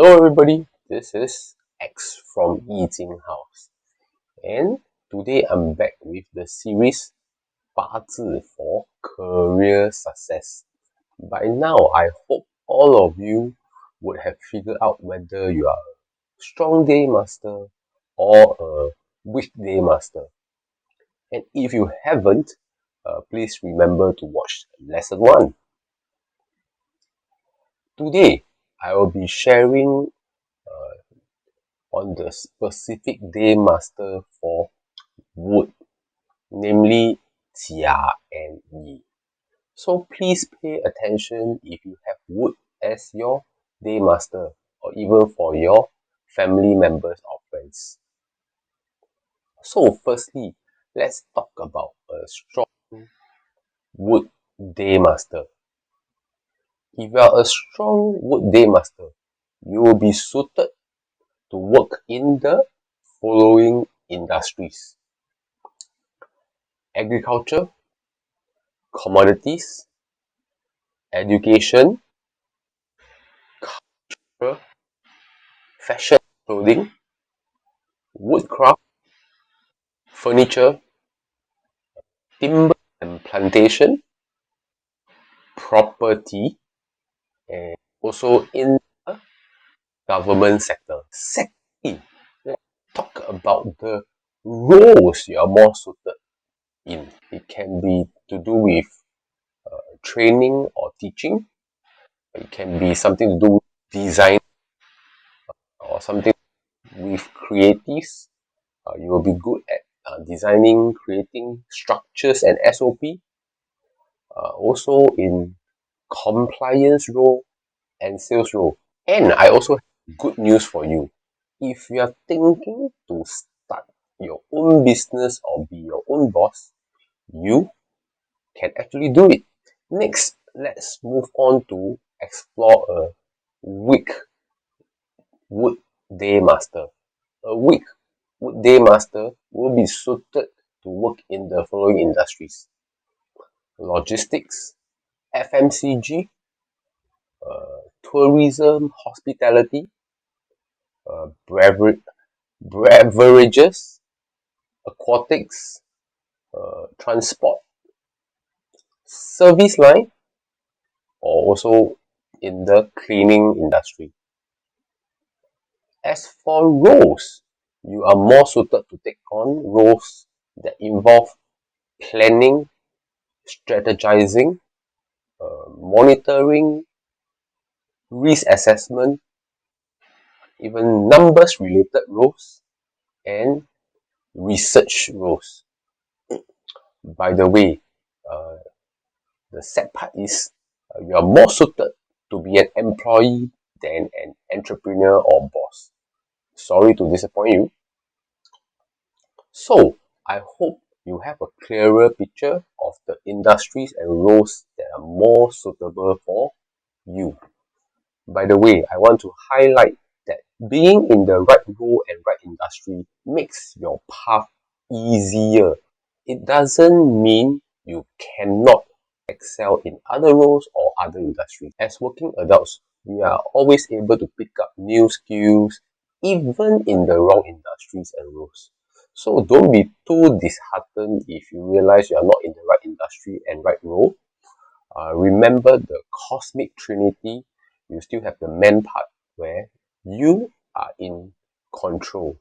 Hello everybody, this is X from YIJING House, and today I'm back with the series Bazi for career success. By now, I hope all of you would have figured out whether you are a strong day master or a weak day master. And if you haven't, please remember to watch lesson 1. Today, I will be sharing on the specific day master for wood, namely Jia and Yi. So please pay attention if you have wood as your day master, or even for your family members or friends. So firstly, let's talk about a strong wood day master. If you are a strong wood day master, you will be suited to work in the following industries: agriculture, commodities, education, fashion clothing, woodcraft, furniture, timber and plantation, property, and also in the government sector. Secondly, let's talk about the roles you are more suited in. It can be to do with training or teaching. It can be something to do with design or something with creatives. You will be good at designing, creating structures and SOP. Also in compliance role and sales role. And I also have good news for you. If you are thinking to start your own business or be your own boss, you can actually do it. Next, let's move on to explore a weak wood day master. A weak wood day master will be suited to work in the following industries: logistics, FMCG, tourism, hospitality, beverages, aquatics, transport, service line, or also in the cleaning industry. As for roles, you are more suited to take on roles that involve planning, strategizing, monitoring, risk assessment, even numbers related roles, and research roles. By the way, uh, the sad part is you are more suited to be an employee than an entrepreneur or boss. Sorry to disappoint you. So, I hope you have a clearer picture of the industries and roles that are more suitable for you. By the way, I want to highlight that being in the right role and right industry makes your path easier. It doesn't mean you cannot excel in other roles or other industries. As working adults, we are always able to pick up new skills, even in the wrong industries and roles. So don't be too disheartened if you realize you are not in the right industry and right role. Remember the cosmic trinity. You still have the man part where you are in control.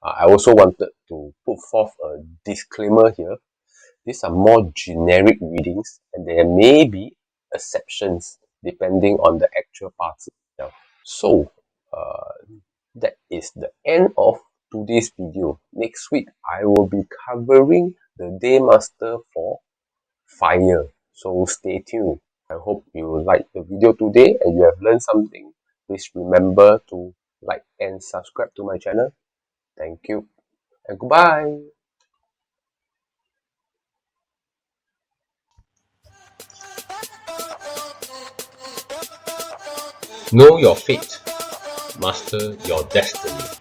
I also wanted to put forth a disclaimer here. These are more generic readings, and there may be exceptions depending on the actual parts itself. So, that is the end of today's video. Next week, I will be covering the Day Master for Fire. So stay tuned. I hope you liked the video today and you have learned something. Please remember to like and subscribe to my channel. Thank you and goodbye. Know your fate. Master your destiny.